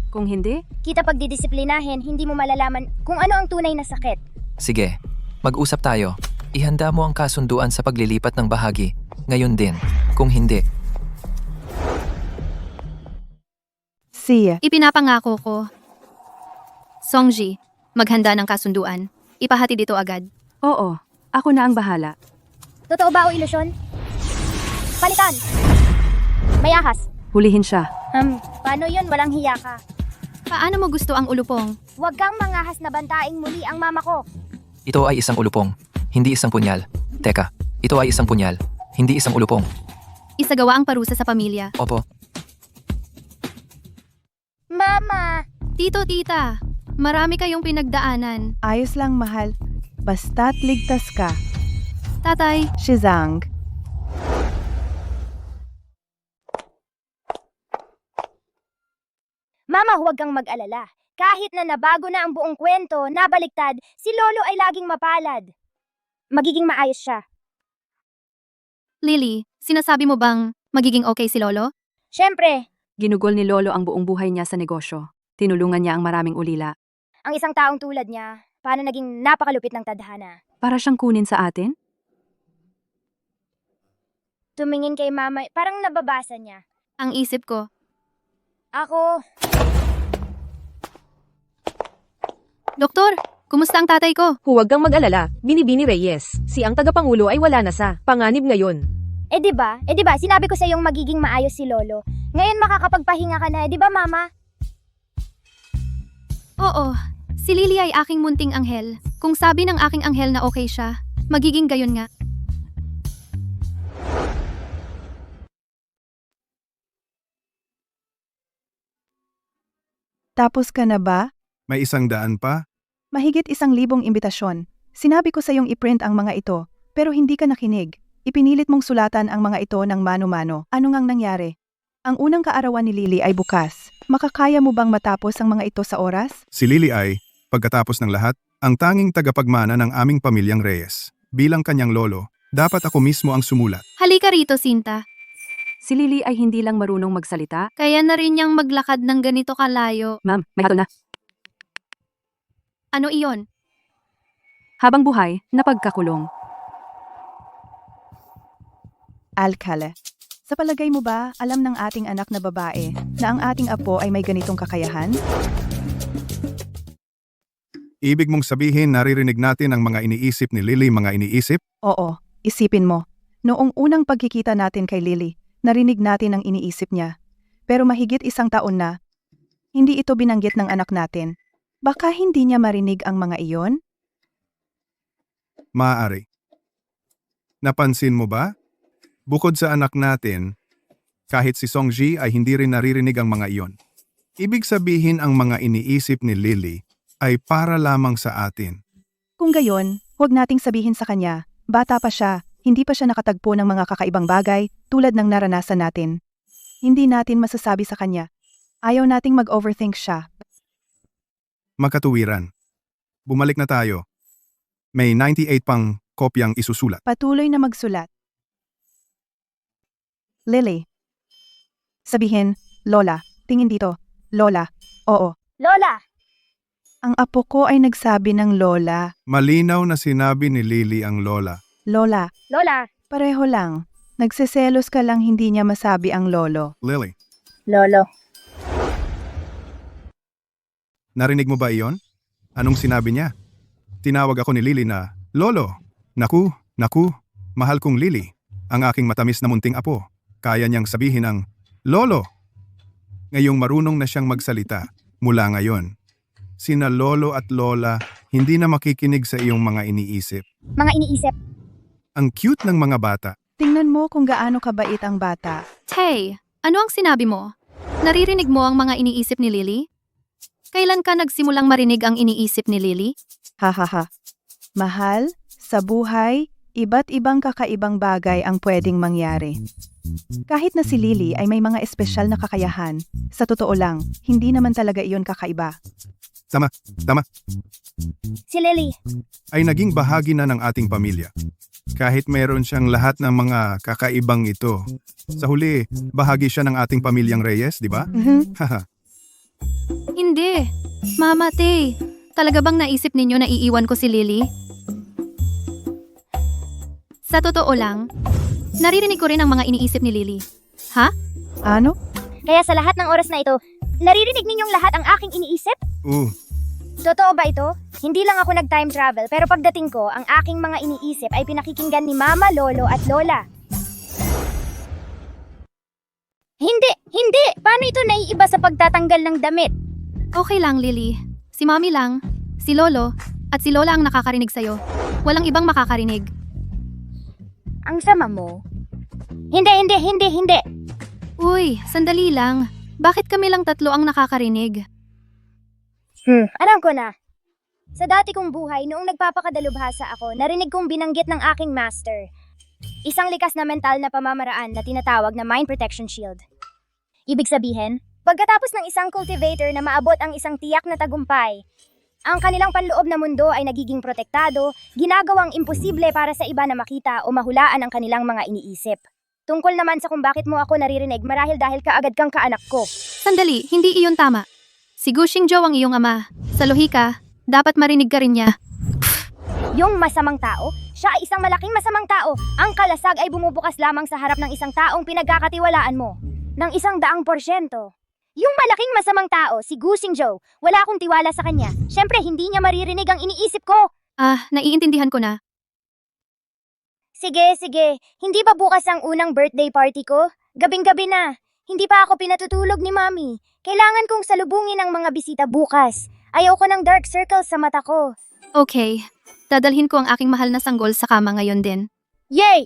Kung hindi, Kita pagdidisiplinahin, hindi mo malalaman kung ano ang tunay na sakit. Sige, mag-usap tayo. Ihanda mo ang kasunduan sa paglilipat ng bahagi. Ngayon din. Kung hindi, Siya. Ipinapangako ko. Songji, maghanda ng kasunduan. Ipahati dito agad. oo, ako na ang bahala. Totoo ba o ilusyon? Palitan! May ahas. Hulihin siya. Paano yun? Walang hiya ka. Paano mo gusto ang ulupong? Huwag kang mangahas na bantaing muli ang mama ko. ito ay isang ulupong, hindi isang punyal. Teka, ito ay isang punyal, hindi isang ulupong. Isagawa ang parusa sa pamilya. Opo, Mama! Tito, tita, marami kayong pinagdaanan. Ayos lang, mahal. Basta't ligtas ka. Tatay, She's hung. Mama, huwag kang mag-alala. Kahit na nabago na ang buong kwento, nabaliktad, si Lolo ay laging mapalad. Magiging maayos siya. Lily, sinasabi mo bang magiging okay si Lolo? Siyempre, Ginugol ni Lolo ang buong buhay niya sa negosyo. Tinulungan niya ang maraming ulila. ang isang taong tulad niya, paano naging napakalupit ng tadhana? Para siyang kunin sa atin? Tumingin kay Mama, parang nababasa niya. Ang isip ko, Ako, Doktor, kumusta ang tatay ko? Huwag kang mag-alala, Binibini Reyes. Si ang tagapangulo ay wala na sa panganib ngayon. eh di ba? Sinabi ko sa iyong magiging maayos si Lolo. Ngayon makakapagpahinga ka na, di ba Mama? Oo, si Lily ay aking munting anghel. Kung sabi ng aking anghel na okay siya, magiging gayon nga. Tapos ka na ba? May 100 pa? Mahigit 1,000 imbitasyon. Sinabi ko sa iyong i-print ang mga ito, pero hindi ka nakinig. Ipinilit mong sulatan ang mga ito ng mano-mano. Ano ngang nangyari? Ang unang kaarawan ni Lily ay bukas. Makakaya mo bang matapos ang mga ito sa oras? Si Lily ay, pagkatapos ng lahat, ang tanging tagapagmana ng aming pamilyang Reyes. Bilang kanyang lolo, dapat ako mismo ang sumulat. Halika rito, Sinta. Si Lily ay hindi lang marunong magsalita. Kaya na rin niyang maglakad ng ganito kalayo. Ma'am, may hatol na. Ano iyon? Habang buhay, napagkakulong. Alcala. Sa palagay mo ba, alam ng ating anak na babae na ang ating apo ay may ganitong kakayahan? Ibig mong sabihin naririnig natin ang mga iniisip ni Lily, mga iniisip? Oo, isipin mo. Noong unang pagkikita natin kay Lily, narinig natin ang iniisip niya. Pero mahigit 1 taon na, hindi ito binanggit ng anak natin. Baka hindi niya marinig ang mga iyon? Maaari. Napansin mo ba? Bukod sa anak natin, kahit si Songji ay hindi rin naririnig ang mga iyon. Ibig sabihin ang mga iniisip ni Lily ay para lamang sa atin. Kung gayon, huwag nating sabihin sa kanya, bata pa siya, hindi pa siya nakatagpo ng mga kakaibang bagay tulad ng naranasan natin. Hindi natin masasabi sa kanya. Ayaw nating mag-overthink siya. Makatuwiran. Bumalik na tayo. May 98 pang kopyang isusulat. Patuloy na magsulat. Lily. Sabihin, Lola, tingin dito. Lola, oo. Lola! Ang apo ko ay nagsabi ng Lola. Malinaw na sinabi ni Lily ang lola. Lola, Lola! pareho lang. Nagseselos ka lang hindi niya masabi ang lolo. Lily, Lolo. narinig mo ba iyon? Anong sinabi niya? Tinawag ako ni Lily na, Lolo, naku, mahal kong Lily. Ang aking matamis na munting apo. Kaya niyang sabihin ang, Lolo! Ngayong marunong na siyang magsalita, mula ngayon. Sina Lolo at Lola, hindi na makikinig sa iyong mga iniisip. Mga iniisip. Ang cute ng mga bata. Tingnan mo kung gaano kabait ang bata. Hey, ano ang sinabi mo? Naririnig mo ang mga iniisip ni Lily? Kailan ka nagsimulang marinig ang iniisip ni Lily? Hahaha. Mahal, sa buhay, iba't ibang kakaibang bagay ang pwedeng mangyari. Kahit na si Lily ay may mga espesyal na kakayahan, sa totoo lang, hindi naman talaga iyon kakaiba. Tama, Si Lily. ay naging bahagi na ng ating pamilya. Kahit meron siyang lahat ng mga kakaibang ito. Sa huli, bahagi siya ng ating pamilyang Reyes, di ba? Haha. Hindi. Mama, Tay. Talaga bang naisip ninyo na iiwan ko si Lily? Sa totoo lang, naririnig ko rin ang mga iniisip ni Lily. Ha? Ano? Kaya sa lahat ng oras na ito, naririnig ninyong lahat ang aking iniisip? Totoo ba ito? Hindi lang ako nag-time travel, pero pagdating ko, ang aking mga iniisip ay pinakikinggan ni Mama, Lolo at Lola. Hindi! Paano ito naiiba sa pagtatanggal ng damit? Okay lang, Lily. Si Mommy lang, si Lolo, at si Lola ang nakakarinig sa'yo. Walang ibang makakarinig. Ang sama mo. Hindi! Uy, sandali lang. Bakit kami lang tatlo ang nakakarinig? Alam ko na. Sa dati kong buhay, noong nagpapakadalubhasa ako, narinig kong binanggit ng aking master. Isang likas na mental na pamamaraan na tinatawag na Mind Protection Shield. Ibig sabihin, pagkatapos ng isang cultivator na maabot ang isang tiyak na tagumpay, ang kanilang panloob na mundo ay nagiging protektado, ginagawang imposible para sa iba na makita o mahulaan ang kanilang mga iniisip. Tungkol naman sa kung bakit mo ako naririnig marahil dahil kaagad kang kaanak ko. Sandali, hindi iyon tama. Si Gushing Zhou ang iyong ama. Sa lohika, dapat marinig ka rin niya. Yung masamang tao? Siya ay isang malaking masamang tao. Ang kalasag ay bumubukas lamang sa harap ng isang taong pinagkakatiwalaan mo. Ng 100%. Yung malaking masamang tao, si Gushing Zhou, wala akong tiwala sa kanya. Siyempre, hindi niya maririnig ang iniisip ko. Naiintindihan ko na. Sige. Hindi ba bukas ang unang birthday party ko? Gabing-gabi na. Hindi pa ako pinatutulog ni Mami. Kailangan kong salubungin ang mga bisita bukas. Ayaw ko ng dark circle sa mata ko. Okay, dadalhin ko ang aking mahal na sanggol sa kama ngayon din. Yay!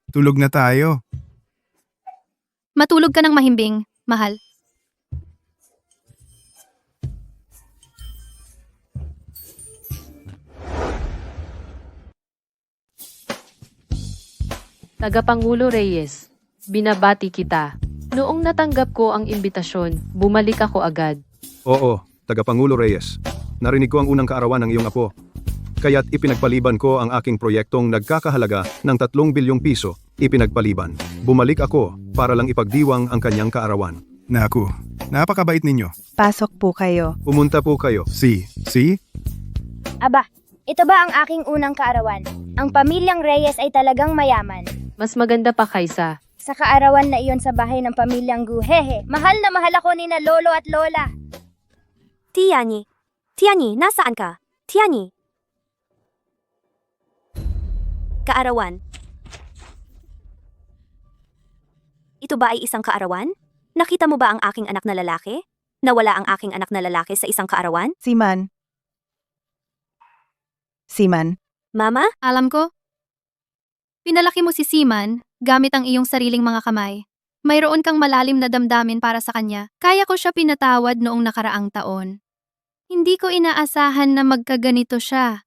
Tulog na tayo. Matulog ka ng mahimbing, mahal. Tagapangulo Reyes, binabati kita. Noong natanggap ko ang imbitasyon, bumalik ako agad. Oo, Tagapangulo Reyes. Narinig ko ang unang kaarawan ng iyong apo. Kaya't ipinagpaliban ko ang aking proyektong nagkakahalaga ng 3 bilyong piso. Ipinagpaliban. Bumalik ako para lang ipagdiwang ang kanyang kaarawan. Naku, napakabait ninyo. Pasok po kayo. Pumunta po kayo. Si? Aba, ito ba ang aking unang kaarawan? Ang pamilyang Reyes ay talagang mayaman. Mas maganda pa kaysa. Sa kaarawan na iyon sa bahay ng pamilyang Guhehe, mahal na mahal ako ni na Lolo at Lola. Tianyi, nasaan ka? Tianyi. Kaarawan. Ito ba ay isang kaarawan? Nakita mo ba ang aking anak na lalaki? Nawala ang aking anak na lalaki sa isang kaarawan? Siman. Mama? Alam ko. Pinalaki mo si Seaman gamit ang iyong sariling mga kamay. Mayroon kang malalim na damdamin para sa kanya. Kaya ko siya pinatawad noong nakaraang taon. Hindi ko inaasahan na magkaganito siya.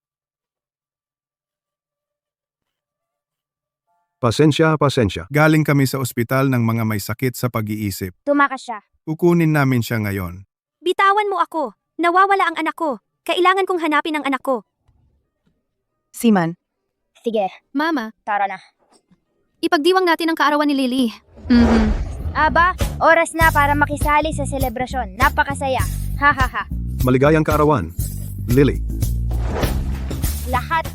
Pasensya. Galing kami sa ospital ng mga may sakit sa pag-iisip. Tumakas siya. Kukunin namin siya ngayon. Bitawan mo ako. Nawawala ang anak ko. Kailangan kong hanapin ang anak ko. Seaman, Sige, Mama, tara na. ipagdiwang natin ang kaarawan ni Lily. Aba, oras na para makisali sa selebrasyon. Napakasaya. Ha ha ha. Maligayang kaarawan. Lily. Lahat